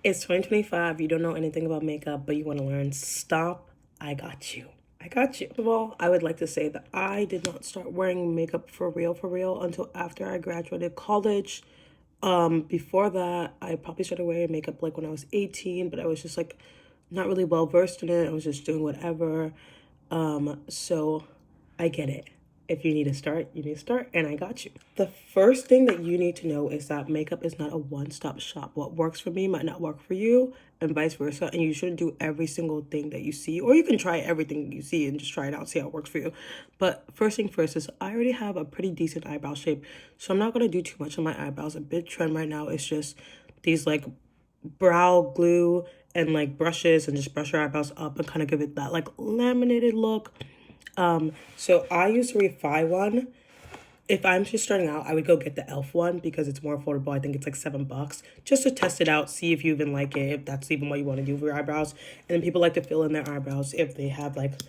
It's 2025. You don't know anything about makeup, but you want to learn. Stop. I got you. I got you. First of all, I would like to say that I did not start wearing makeup for real, until after I graduated college. Before that, I probably started wearing makeup like when I was 18, but I was just like not really well versed in it. I was just doing whatever. So I get it. If you need to start, you need to start, and I got you. The first thing that you need to know is that makeup is not a one-stop shop. What works for me might not work for you, and vice versa. And you shouldn't do every single thing that you see, or you can try everything you see and just try it out, see how it works for you. But first thing first is I already have a pretty decent eyebrow shape, so I'm not gonna do too much on my eyebrows. A big trend right now is just these like brow glue and like brushes, and just brush your eyebrows up and kind of give it that like laminated look. So I use the Refi one. If I'm just starting out, I would go get the e.l.f. one because it's more affordable. I think it's like $7 just to test it out, see if you even like it, if that's even what you want to do for your eyebrows. And then people like to fill in their eyebrows if they have like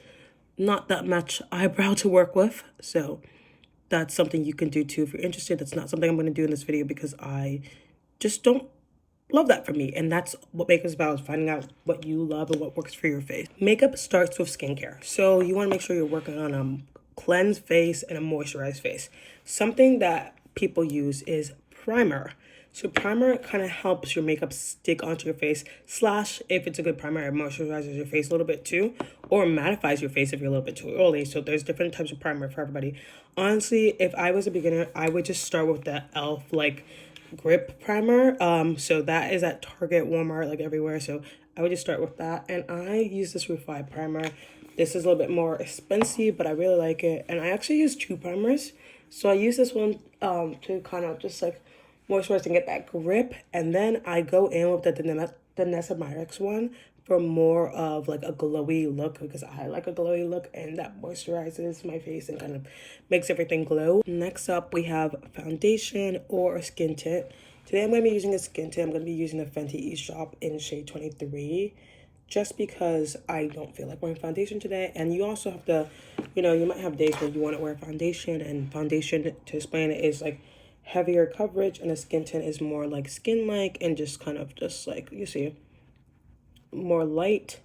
not that much eyebrow to work with. So that's something you can do too if you're interested. That's not something I'm going to do in this video because I just don't love that for me. And that's what makeup is about, is finding out what you love and what works for your face. Makeup starts with skincare. So you want to make sure you're working on a cleansed face and a moisturized face. Something that people use is primer. So primer kind of helps your makeup stick onto your face, slash if it's a good primer, it moisturizes your face a little bit too, or mattifies your face if you're a little bit too oily. So there's different types of primer for everybody. Honestly, if I was a beginner, I would just start with the e.l.f. like grip primer. So that is at Target, Walmart, like everywhere. So I would just start with that. And I use this Refi primer. This is a little bit more expensive, but I really like it. And I actually use two primers. So I use this one to kind of just like moisturize and get that grip. And then I go in with the Nessa Myrix one for more of like a glowy look, because I like a glowy look and that moisturizes my face and kind of makes everything glow. Next up, we have foundation or a skin tint. Today I'm going to be using a skin tint. I'm going to be using the Fenty East Shop in shade 23, just because I don't feel like wearing foundation today. And you also have to, you might have days where you want to wear foundation, and foundation, to explain it, is like heavier coverage, and a skin tint is more like skin-like and just kind of just like, you see, more light.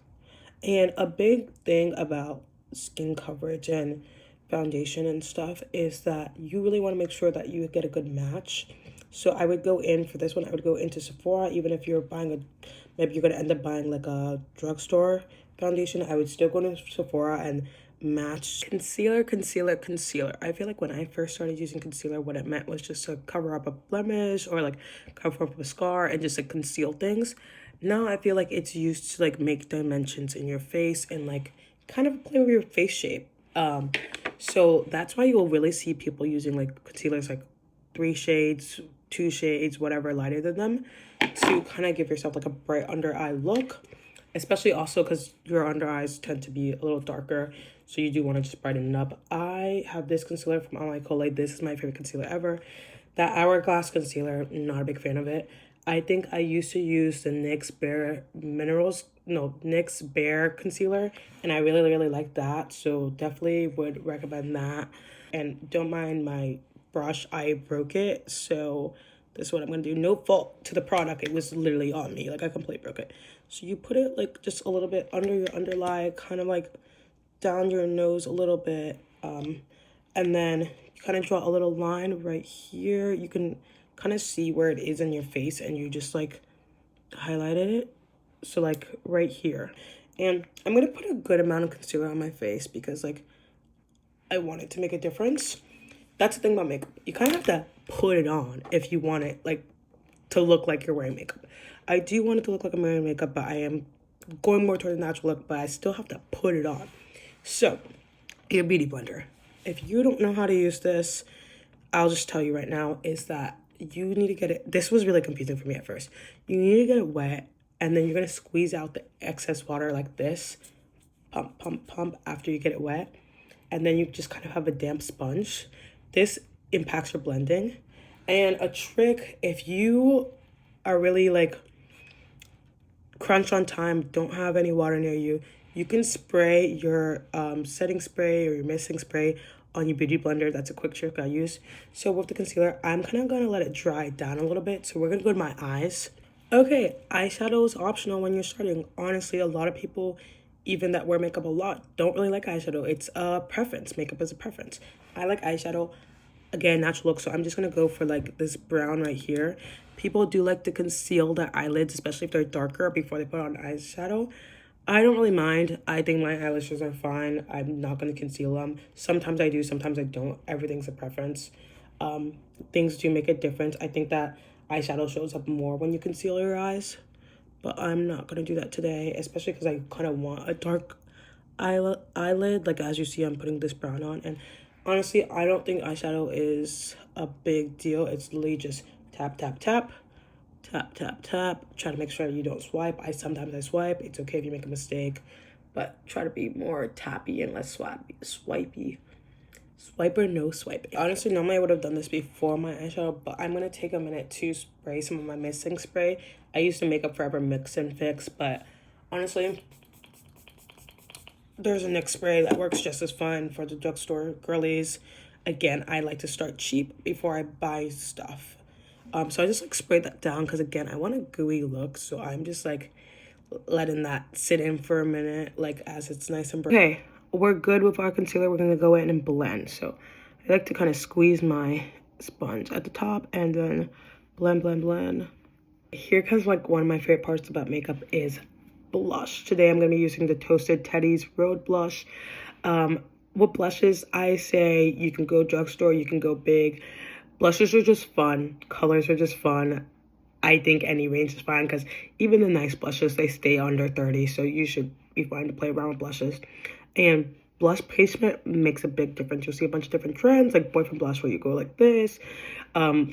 And a big thing about skin coverage and foundation and stuff is that you really want to make sure that you get a good match. So I would go in for this one, I would go into Sephora. Even if you're buying maybe you're going to end up buying like a drugstore foundation, I would still go to Sephora and match concealer. I feel like when I first started using concealer, what it meant was just to cover up a blemish or like cover up a scar and just like conceal things. Now I feel like it's used to like make dimensions in your face and like kind of play with your face shape. So that's why you'll really see people using like concealers like 3 shades, 2 shades, whatever, lighter than them, to kind of give yourself like a bright under eye look, especially also because your under eyes tend to be a little darker, so you do want to just brighten it up. I have this concealer from Almay Colay. This is my favorite concealer ever. That Hourglass concealer, not a big fan of it. I think I used to use the NYX Bare concealer, and I really, really like that. So definitely would recommend that. And don't mind my brush, I broke it. So this is what I'm going to do. No fault to the product. It was literally on me. Like, I completely broke it. So you put it like just a little bit under your underlie, kind of like down your nose a little bit. And then you kind of draw a little line right here. You can kind of see where it is in your face, and you just like highlighted it. So like right here. And I'm going to put a good amount of concealer on my face because like I want it to make a difference. That's the thing about makeup. You kind of have to put it on if you want it like to look like you're wearing makeup. I do want it to look like I'm wearing makeup, but I am going more towards a natural look, but I still have to put it on. So, your beauty blender. If you don't know how to use this, I'll just tell you right now, is that you need to get it. This was really confusing for me at first. You need to get it wet, and then you're going to squeeze out the excess water like this. Pump, pump, pump after you get it wet. And then you just kind of have a damp sponge. This impacts your blending. And a trick, if you are really like crunch on time, don't have any water near you, you can spray your setting spray or your misting spray on your beauty blender. That's a quick trick I use. So with the concealer, I'm kind of going to let it dry down a little bit. So we're going to go to my eyes. Okay, eyeshadow is optional when you're starting. Honestly, a lot of people, even that wear makeup a lot, don't really like eyeshadow. It's a preference. Makeup is a preference. I like eyeshadow. Again, natural look. So I'm just gonna go for like this brown right here. People do like to conceal their eyelids, especially if they're darker, before they put on eyeshadow. I don't really mind. I think my eyelashes are fine. I'm not gonna conceal them. Sometimes I do, sometimes I don't. Everything's a preference. Things do make a difference. I think that eyeshadow shows up more when you conceal your eyes, but I'm not gonna do that today, especially because I kind of want a dark eyelid. Like as you see, I'm putting this brown on, and honestly, I don't think eyeshadow is a big deal. It's literally just tap, tap, tap, tap, tap, tap. Try to make sure you don't swipe. Sometimes I swipe. It's okay if you make a mistake, but try to be more tappy and less swipey. Swiper, no swipe. Honestly, normally I would have done this before my eyeshadow, but I'm going to take a minute to spray some of my missing spray. I used to Makeup Forever Mix and Fix, but honestly, there's a NYX spray that works just as fine for the drugstore girlies. Again, I like to start cheap before I buy stuff. So I just like sprayed that down because again, I want a gooey look. So I'm just like letting that sit in for a minute, like as it's nice and bright. Okay, we're good with our concealer. We're gonna go in and blend. So I like to kind of squeeze my sponge at the top and then blend, blend, blend. Here comes like one of my favorite parts about makeup is blush. Today I'm gonna be using the Toasted Teddy's Road Blush. With blushes, I say you can go drugstore, you can go big. Blushes are just fun. Colors are just fun. I think any range is fine because even the nice blushes, they stay under 30. So you should be fine to play around with blushes. And blush placement makes a big difference. You'll see a bunch of different trends like boyfriend blush where you go like this.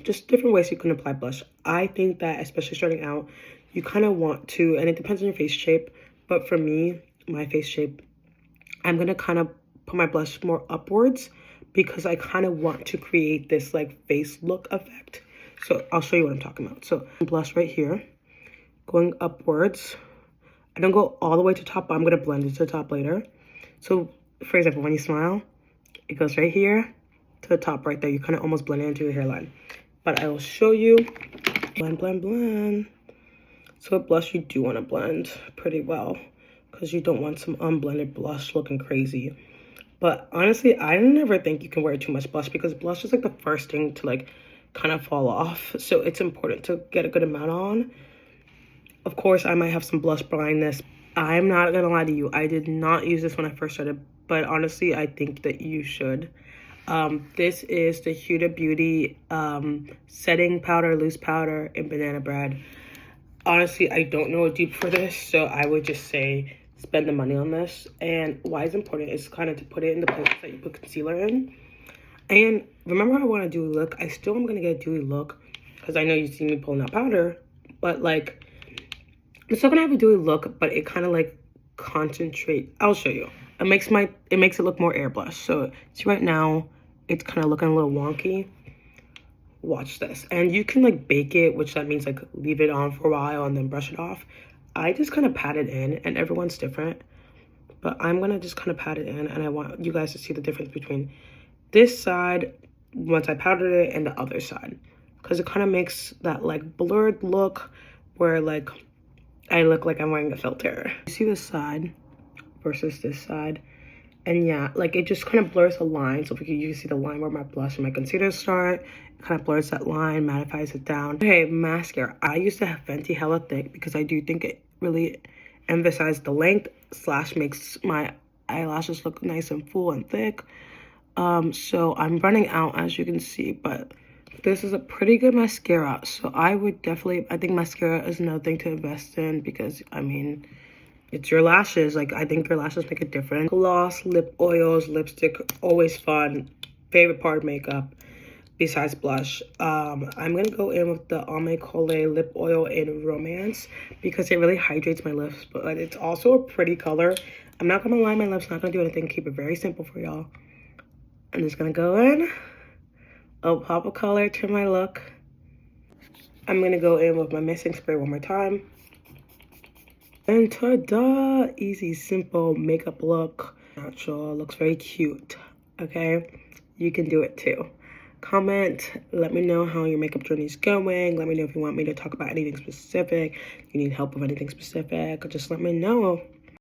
Just different ways you can apply blush. I think that especially starting out, you kind of want to, and it depends on your face shape. But for me, my face shape, I'm going to kind of put my blush more upwards because I kind of want to create this like face look effect. So I'll show you what I'm talking about. So blush right here, going upwards. I don't go all the way to top, but I'm going to blend it to the top later. So for example, when you smile, it goes right here to the top right there. You kind of almost blend it into your hairline. But I will show you. Blend, blend, blend. So with blush, you do want to blend pretty well because you don't want some unblended blush looking crazy. But honestly, I never think you can wear too much blush because blush is like the first thing to like kind of fall off. So it's important to get a good amount on. Of course, I might have some blush blindness. I'm not gonna lie to you. I did not use this when I first started, but honestly, I think that you should. This is the Huda Beauty setting powder, loose powder, and banana bread. Honestly, I don't know a dupe for this, so I would just say spend the money on this. And why it's important is kind of to put it in the places that you put concealer in. And remember, I want a dewy look. I still am gonna get a dewy look because I know you see me pulling out powder, but like I'm still gonna have a dewy look, but it kind of like concentrate. I'll show you. It makes it look more airbrushed. So see right now, it's kind of looking a little wonky. Watch this, and you can like bake it, which that means like leave it on for a while and then brush it off. I just kind of pat it in, and everyone's different, but I'm gonna just kind of pat it in, and I want you guys to see the difference between this side once I powdered it and the other side, because it kind of makes that like blurred look where like I look like I'm wearing a filter. You see this side versus this side, and yeah, like it just kind of blurs the line. So if you can see the line where my blush and my concealer start, it kind of blurs that line, mattifies it down. Okay, mascara. I used to have Fenty Hella Thick because I do think it really emphasizes the length / makes my eyelashes look nice and full and thick. So I'm running out, as you can see, but this is a pretty good mascara. So I think mascara is another thing to invest in because, I mean, it's your lashes. Like, I think your lashes make a difference. Gloss, lip oils, lipstick, always fun. Favorite part of makeup besides blush. I'm going to go in with the Almay Colé lip oil in Romance because it really hydrates my lips, but it's also a pretty color. I'm not going to line my lips, not going to do anything. Keep it very simple for y'all. I'm just going to go in. I'll pop a color to my look. I'm going to go in with my missing spray one more time. And ta-da! Easy, simple makeup look. Natural, looks very cute, okay? You can do it too. Comment, let me know how your makeup journey is going. Let me know if you want me to talk about anything specific, you need help with anything specific, just let me know.